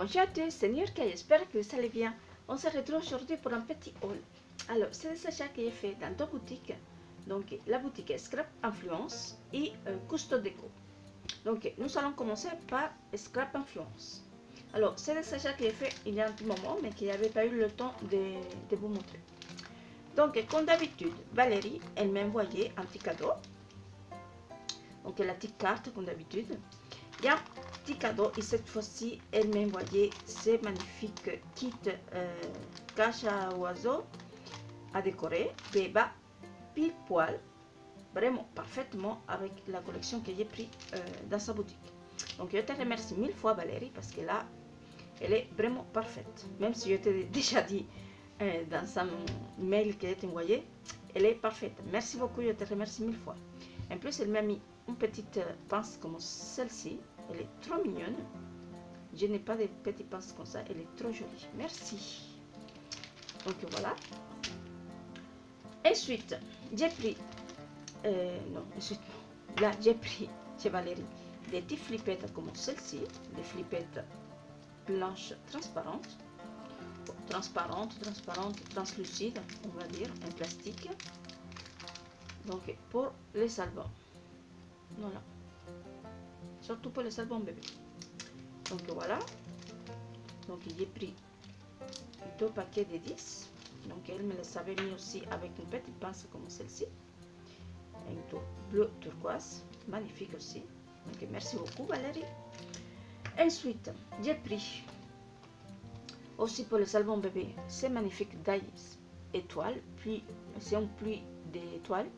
Bonjour à tous, c'est Nurka, j'espère que vous allez bien. On se retrouve aujourd'hui pour un petit haul. Alors, c'est des achats que j'ai fait dans deux boutiques. Donc, la boutique Scrap Influence et Custo Déco. Donc, nous allons commencer par Scrap Influence. Alors, c'est des achats que j'ai fait il y a un petit moment, mais qui n'avais pas eu le temps de vous montrer. Donc, comme d'habitude, Valérie, elle m'a envoyé un petit cadeau. Donc, la petite carte, comme d'habitude. Il y a un petit cadeau et cette fois-ci, elle m'a envoyé ces magnifiques kits cache à oiseaux à décorer qui va pile poil, vraiment parfaitement avec la collection que j'ai pris dans sa boutique. Donc, je te remercie mille fois, Valérie, parce que là, elle est vraiment parfaite. Même si je t'ai déjà dit dans un mail que je t'ai envoyé, elle est parfaite. Merci beaucoup, je te remercie mille fois. En plus, elle m'a mis une petite pince comme celle-ci. Elle est trop mignonne. Je n'ai pas de petites pinces comme ça. Elle est trop jolie. Merci. Donc voilà. Ensuite, j'ai pris... Là, j'ai pris chez Valérie des petites flippettes comme celle-ci. Des flippettes blanches transparentes. Bon, transparentes, translucides, on va dire, en plastique. Donc, pour les solvants. Voilà. Surtout pour les albums bébé. Donc voilà. Donc j'ai pris 2 paquets de 10. Donc elle me les avait mis aussi avec une petite pince comme celle-ci. Un tour bleu turquoise. Magnifique aussi. Donc merci beaucoup Valérie. Ensuite, j'ai pris aussi pour les albums bébé ces magnifiques die étoiles. Puis c'est une pluie d'étoiles.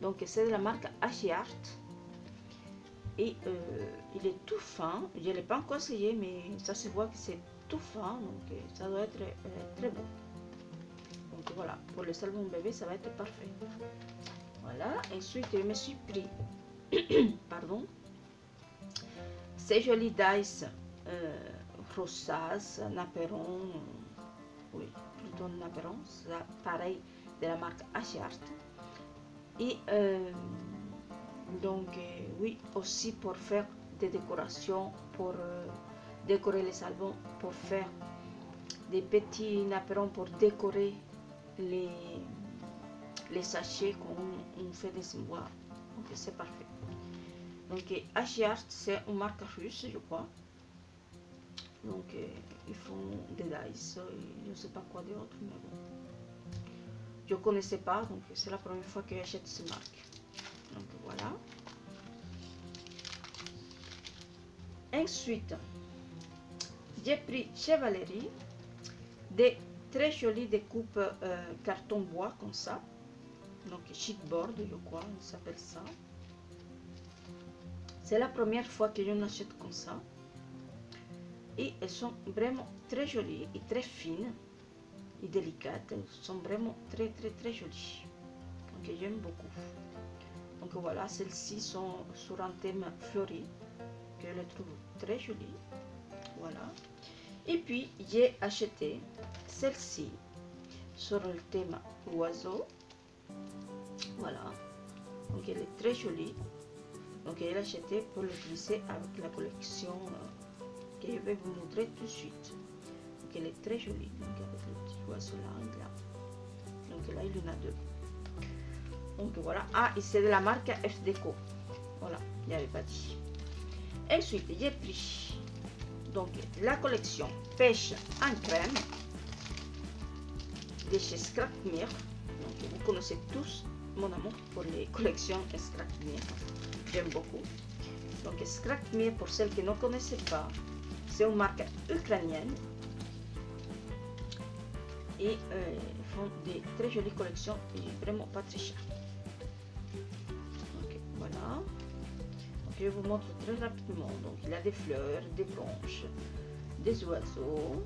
Donc c'est de la marque H-Art. Et il est tout fin, je ne l'ai pas encore essayé, mais ça se voit que c'est tout fin, donc ça doit être très beau. Donc voilà, pour le salon bébé, ça va être parfait. Voilà, ensuite je me suis pris, pardon, ces jolis dice rosas, naperon, oui, plutôt naperon, pareil de la marque H-Art. Et donc oui, aussi pour faire des décorations, pour décorer les albums, pour faire des petits naperons pour décorer les sachets qu'on on fait des symboles. Donc c'est parfait. Donc H-Art, c'est une marque russe, je crois. Donc ils font des dice, je ne sais pas quoi d'autre, mais bon. Je ne connaissais pas, donc c'est la première fois que j'achète ces marques. Donc voilà. Ensuite, j'ai pris chez Valérie des très jolies découpes carton bois comme ça. Donc chipboard, je crois, on s'appelle ça. C'est la première fois que j'en achète comme ça. Et elles sont vraiment très jolies et très fines et délicates. Elles sont vraiment très jolies. Donc j'aime beaucoup. Donc voilà, celles-ci sont sur un thème fleuri, que je trouve très joli. Voilà. Et puis, j'ai acheté celle-ci sur le thème oiseau. Voilà. Donc elle est très jolie. Donc elle a acheté pour l'utiliser avec la collection que je vais vous montrer tout de suite. Donc elle est très jolie. Donc avec le petit oiseau là. Donc là, il y en a 2. Donc voilà, ah, et c'est de la marque F-Déco. Voilà, je n'avais pas dit. Ensuite, j'ai pris donc la collection pêche en crème de chez Scrap Mir. Donc vous connaissez tous mon amour pour les collections Scrap Mir. J'aime beaucoup. Donc Scrap Mir, pour celles qui ne connaissaient pas, c'est une marque ukrainienne. Et ils font des très jolies collections et vraiment pas très chères. Voilà. Donc, je vous montre très rapidement. Donc, il y a des fleurs, des branches, des oiseaux,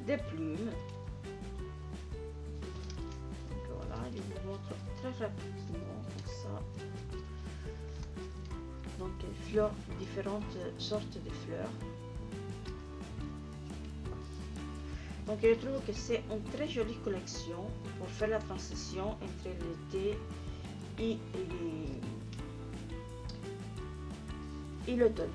des plumes. Donc, voilà, je vous montre très rapidement comme ça. Donc, fleurs, différentes sortes de fleurs. Donc, je trouve que c'est une très jolie collection pour faire la transition entre l'été et l'automne.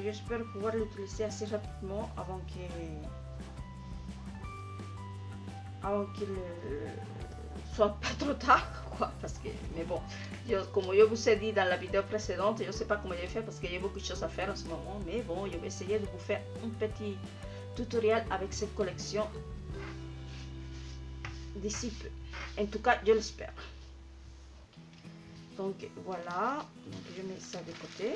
j'espère pouvoir l'utiliser assez rapidement avant qu'il soit pas trop tard, quoi. Parce que, mais bon, comme je vous ai dit dans la vidéo précédente, je ne sais pas comment je vais faire parce qu'il y a beaucoup de choses à faire en ce moment. Mais bon, je vais essayer de vous faire un petit tutoriel avec cette collection d'ici peu. En tout cas, je l'espère. Donc voilà, donc je mets ça de côté.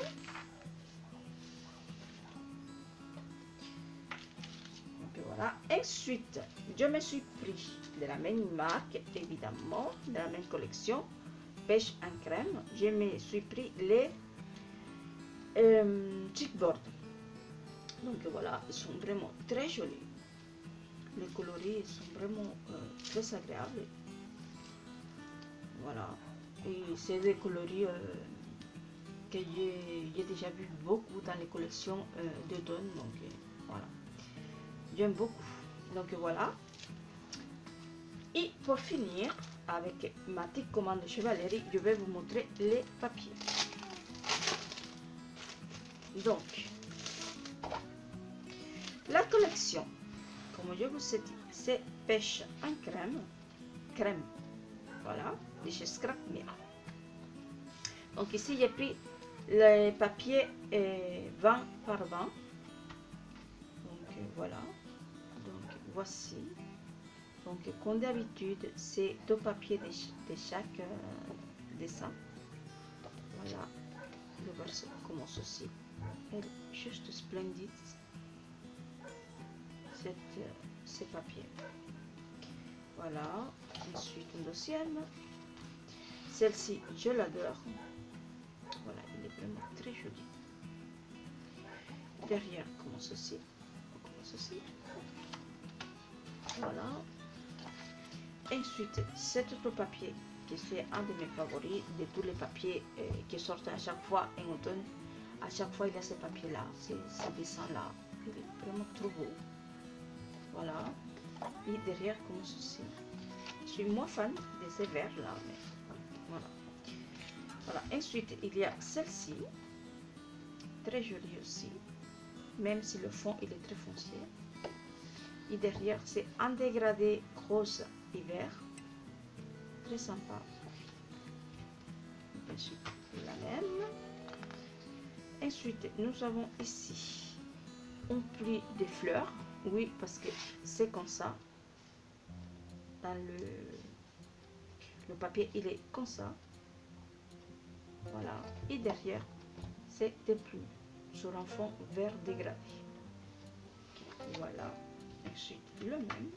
Donc voilà. Ensuite, je me suis pris de la même marque, évidemment, de la même collection, pêche en crème. Je me suis pris les chipboard. Donc voilà, ils sont vraiment très jolis. Les coloris sont vraiment très agréables. Voilà. Et c'est des coloris que j'ai déjà vu beaucoup dans les collections d'automne. Donc voilà. J'aime beaucoup. Donc voilà. Et pour finir, avec ma petite commande de chevalerie, je vais vous montrer les papiers. Donc, la collection, comme je vous ai dit, c'est pêche en crème, voilà, de chez Scrap Mir. Donc ici, j'ai pris les papiers 20 par 20. Donc voilà, donc voici. Donc comme d'habitude, c'est 2 papiers de chaque dessin. Voilà, le verso commence aussi. Elle est juste splendide, ces papiers. Voilà, ensuite une deuxième. Celle-ci, je l'adore. Voilà, il est vraiment très joli. Derrière, comme ceci. Voilà. Ensuite, cet autre papier, qui c'est un de mes favoris de tous les papiers qui sortent à chaque fois en automne. À chaque fois, il y a ces papiers-là, ces dessins-là. Il est vraiment trop beau. Voilà. Et derrière, comme ceci. Je suis moins fan de ces verts-là, mais voilà. Voilà. Ensuite, il y a celle-ci. Très jolie aussi. Même si le fond, il est très foncé. Et derrière, c'est un dégradé rose et vert. Très sympa. Ensuite, la même. Ensuite, nous avons ici un pli de fleurs. Oui, parce que c'est comme ça. Dans le papier, il est comme ça. Voilà. Et derrière, c'est des plumes sur un fond vert dégradé. Voilà. Ensuite, le même.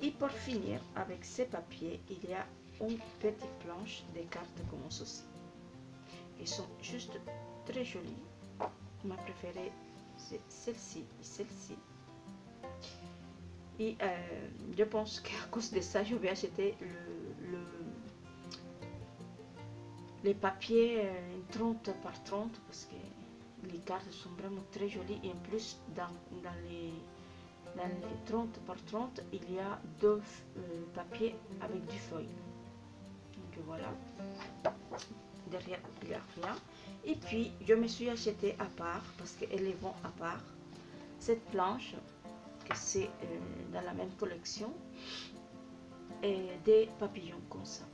Et pour finir, avec ces papiers, il y a une petite planche de cartes comme ceci. Ils sont juste très jolis. Ma préférée, c'est celle-ci et celle-ci. Et je pense qu'à cause de ça, je vais acheter les papiers 30 par 30 parce que les cartes sont vraiment très jolies. Et en plus, dans les 30 par 30, il y a 2 papiers avec du feuille. Donc voilà. Derrière, il n'y a rien. Et puis, je me suis acheté à part, parce qu'elles les vendent à part, cette planche, que c'est dans la même collection, et des papillons comme ça.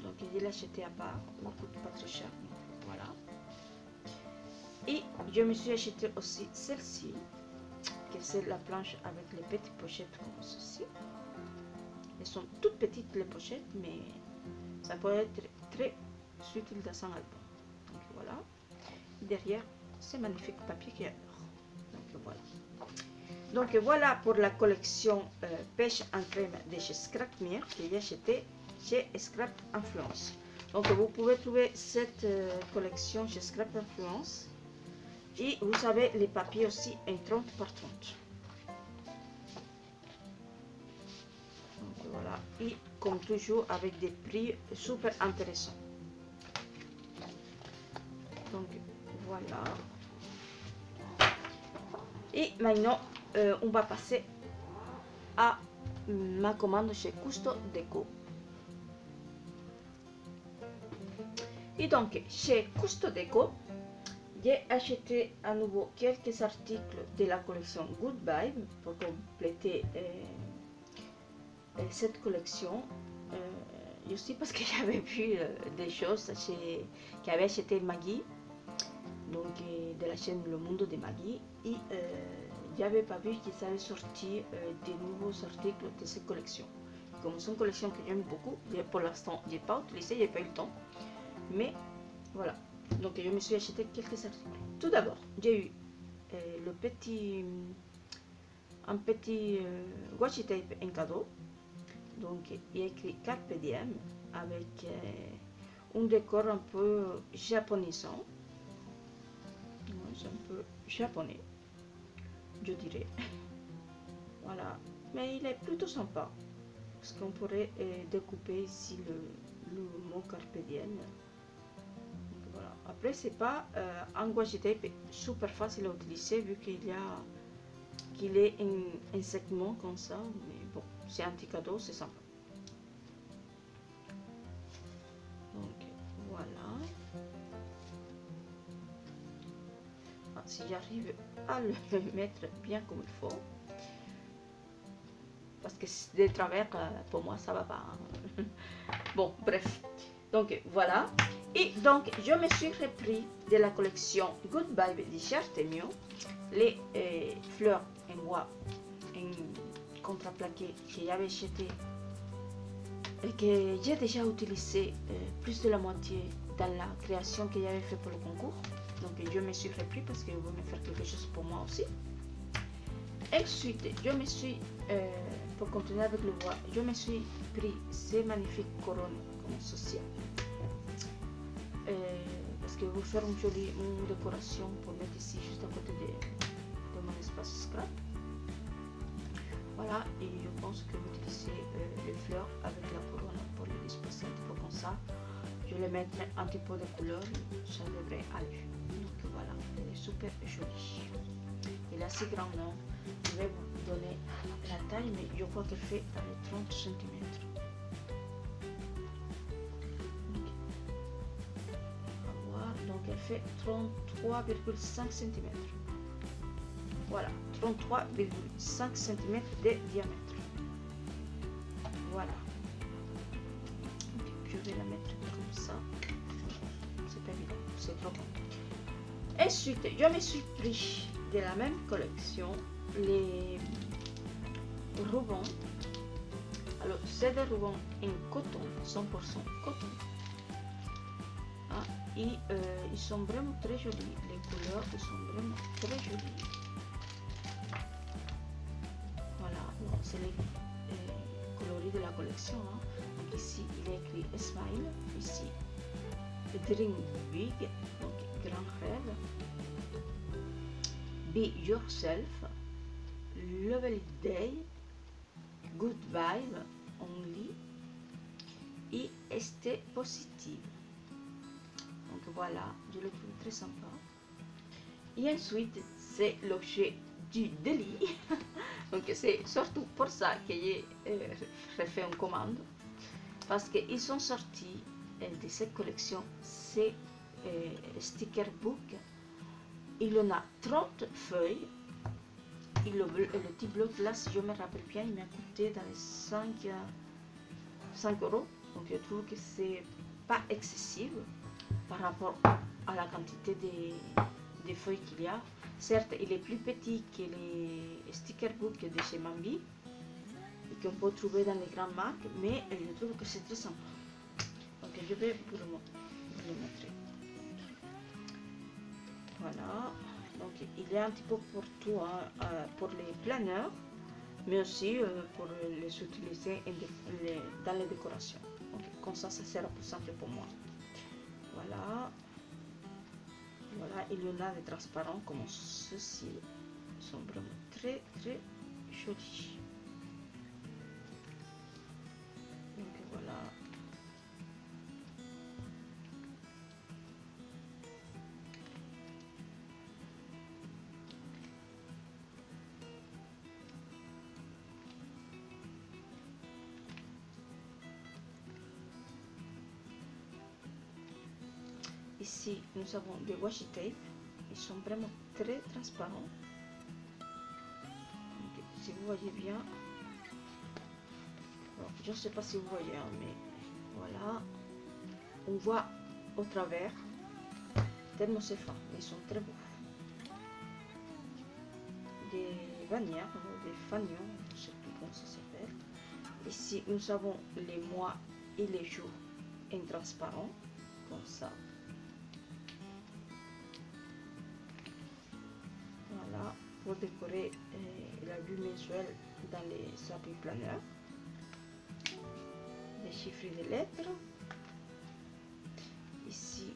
Donc, je l'ai acheté à part, il ne coûte pas très cher. Voilà. Et je me suis acheté aussi celle-ci, que c'est la planche avec les petites pochettes comme ceci. Elles sont toutes petites les pochettes, mais ça peut être très utile dans un album. Donc voilà. Derrière, c'est magnifique papier qui adore. Donc voilà. Donc voilà pour la collection pêche en crème de chez Scrap Mir que j'ai acheté chez Scrap Influence. Donc vous pouvez trouver cette collection chez Scrap Influence. Et vous avez les papiers aussi en 30 par 30. Donc voilà. Et comme toujours avec des prix super intéressants. Donc voilà. Et maintenant, on va passer à ma commande chez Custo Deco. Et donc, chez Custo Deco, j'ai acheté à nouveau quelques articles de la collection Good Vibe pour compléter cette collection. Aussi parce que j'avais vu des choses qu'avait acheté Maggie, donc de la chaîne Le Monde de Maggie, et j'avais pas vu qu'ils avaient sorti de nouveaux articles de cette collection. Comme c'est une collection que j'aime beaucoup, pour l'instant j'ai pas utilisé, j'ai pas eu le temps, mais voilà, donc je me suis acheté quelques articles. Tout d'abord, j'ai eu un petit washi tape en cadeau. Donc il y a écrit Carpe Diem avec un décor un peu japonisant. C'est un peu japonais, je dirais. Voilà, mais il est plutôt sympa parce qu'on pourrait découper ici le mot Carpe Diem. Donc, voilà. Après, c'est pas un washi tape super facile à utiliser vu qu'il est un segment comme ça, mais bon, c'est un petit cadeau, c'est sympa. Donc voilà. Ah, si j'arrive à le mettre bien comme il faut, parce que de travers, pour moi, ça va pas. Hein. Bon, bref. Donc voilà. Et donc, je me suis repris de la collection Good Vibe de Chartemio les fleurs en bois en contreplaqué que j'avais acheté et que j'ai déjà utilisé plus de la moitié dans la création que j'avais fait pour le concours. Donc je me suis repris parce que je voulais faire quelque chose pour moi aussi. Ensuite, je me suis, pour continuer avec le bois, je me suis pris ces magnifiques couronnes comme social. Parce que je vais faire une jolie décoration pour mettre ici juste à côté de mon espace scrap. Voilà, et je pense que j'utiliser les fleurs avec la couronne pour les disposer un petit peu comme ça. Je vais mettre un petit peu de couleur, ça devrait aller. Donc voilà, elle est super jolie. Elle est assez grande, hein. Je vais vous donner la taille, mais je crois qu'elle fait dans les 30 cm. Donc elle fait 33,5 cm. Voilà, 33,5 cm de diamètre. Voilà. Okay, je vais la mettre comme ça. C'est pas évident, c'est trop bon. Ensuite, je me suis pris de la même collection les rubans. Alors, c'est des rubans en coton, 100% coton. Ah, et ils sont vraiment très jolis. Les couleurs ils sont vraiment très jolies. Voilà, c'est les coloris de la collection. Hein. Donc ici, il est écrit Smile. Ici, Dream Big, donc grand rêve. Be Yourself, Lovely Day, Good Vibe, Only et Stay Positive. Donc voilà, je le trouve très sympa. Et ensuite, c'est l'objet du délit. Donc c'est surtout pour ça que j'ai refait une commande. Parce qu'ils sont sortis de cette collection, ces sticker book. Il en a 30 feuilles. Et le petit bloc là, si je me rappelle bien, il m'a coûté dans les 5 €. Donc je trouve que c'est pas excessif par rapport à la quantité de feuilles qu'il y a. Certes, il est plus petit que les sticker book de chez Mambi et qu'on peut trouver dans les grandes marques, mais je trouve que c'est très sympa. Donc je vais vous le montrer. Voilà, donc il y a un petit peu pour tout, hein, pour les planeurs, mais aussi pour les utiliser dans les décorations. Donc, comme ça sera plus simple pour moi. Voilà. Voilà, il y en a des transparents comme ceci. Ils sont vraiment très très jolis. Donc voilà. Ici, nous avons des washi tape. ils sont vraiment très transparents. Donc, si vous voyez bien, bon, je ne sais pas si vous voyez, hein, mais voilà, on voit au travers, tellement c'est fin, ils sont très beaux. Des bannières, des fanions, je ne sais plus comment ça s'appelle. Ici, nous avons les mois et les jours en transparent, comme ça. Voilà, pour décorer la vue mensuelle dans les sapins planeurs. Les chiffres et les lettres. Ici,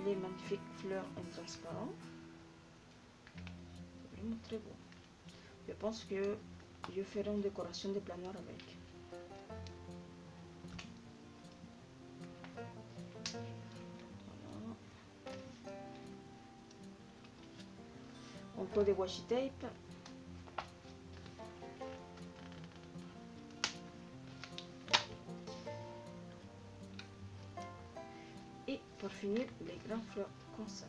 les magnifiques fleurs en transparent. C'est vraiment très beau. Je pense que je ferai une décoration de planeurs avec. Voilà. Encore de washi tape. Et pour finir, les grandes fleurs comme ça.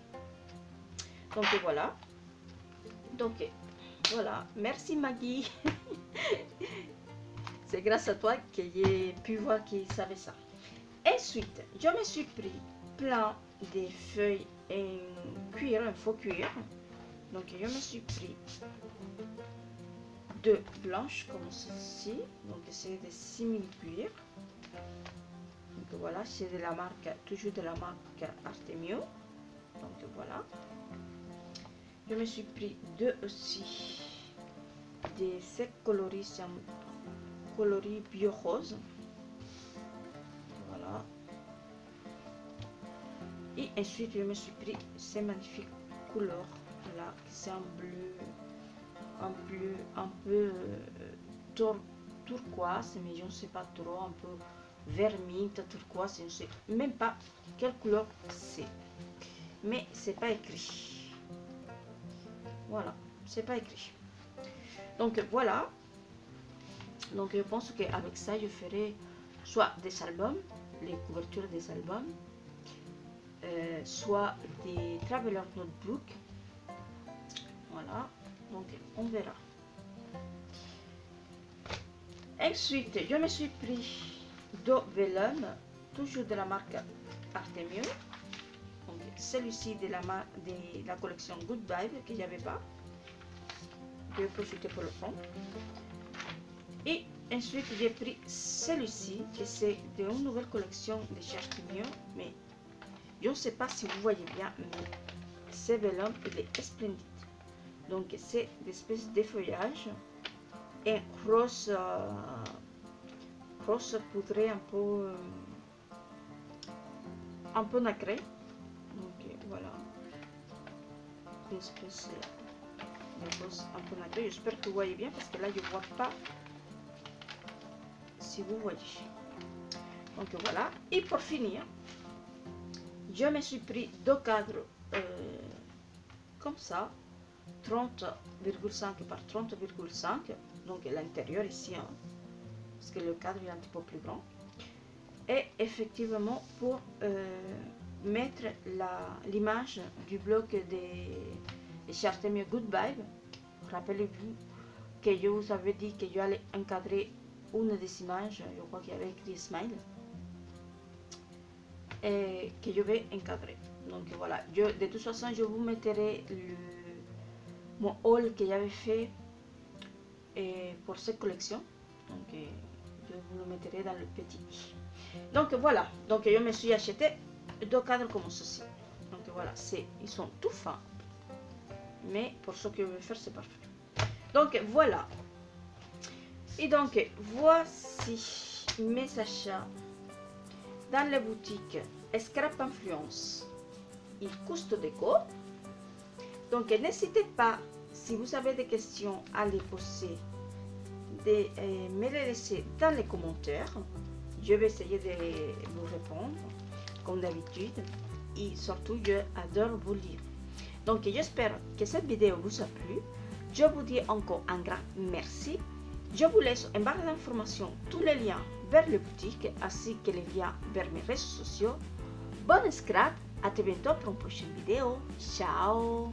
Donc voilà. Donc voilà. Merci Maggie. C'est grâce à toi que j'ai pu voir qu'il savait ça. Ensuite, je me suis pris plein de feuilles en cuir, en faux cuir. Donc je me suis pris 2 blanches comme ceci. Donc c'est des simili cuir. Donc voilà, c'est de la marque, toujours de la marque Artemio. Donc voilà. Je me suis pris 2 aussi des secs coloris, c'est un coloris bio rose. Voilà. Et ensuite je me suis pris ces magnifiques couleurs là, c'est un bleu, un peu turquoise, mais je ne sais pas trop, un peu vermine, turquoise, je ne sais même pas quelle couleur c'est, mais c'est pas écrit. Voilà, c'est pas écrit. Donc voilà. Donc je pense qu'avec ça je ferai soit des albums, les couvertures des albums, soit des traveler notebook. Voilà, donc on verra. Ensuite je me suis pris 2 vélons, toujours de la marque Artemio. Donc celui-ci de la collection Good Vibe que j'avais pas, je vais profiter pour le fond. Et ensuite j'ai pris celui-ci que c'est d'une nouvelle collection de chez Artemio, mais je ne sais pas si vous voyez bien, mais ce vélon il est splendide. Donc c'est des espèces de feuillage et rose poudré un peu nacré. Donc voilà, une espèce de rose un peu nacré. J'espère que vous voyez bien parce que là je ne vois pas si vous voyez. Donc voilà, et pour finir, je me suis pris 2 cadres comme ça, 30,5 par 30,5, donc l'intérieur ici, hein, parce que le cadre est un petit peu plus grand. Et effectivement, pour mettre l'image du bloc de chez Artemio Good Vibe, rappelez-vous que je vous avais dit que j'allais encadrer une des images, je crois qu'il y avait écrit Smile, et que je vais encadrer. Donc voilà, de toute façon, je vous mettrai mon haul que j'avais fait pour cette collection. Donc je vous le mettrai dans le petit i. Donc voilà, donc je me suis acheté 2 cadres comme ceci. Donc voilà, ils sont tout fins, mais pour ce que je vais faire, c'est parfait. Donc voilà. Et donc voici mes achats dans les boutiques Scrap Influence et Cousteau Déco. Donc n'hésitez pas, si vous avez des questions à les poser, de me les laisser dans les commentaires. Je vais essayer de vous répondre comme d'habitude, et surtout j'adore vous lire. Donc j'espère que cette vidéo vous a plu. Je vous dis encore un grand merci. Je vous laisse en barre d'informations tous les liens vers les boutiques ainsi que les liens vers mes réseaux sociaux. Bonne scrap, À très bientôt pour une prochaine vidéo. Ciao!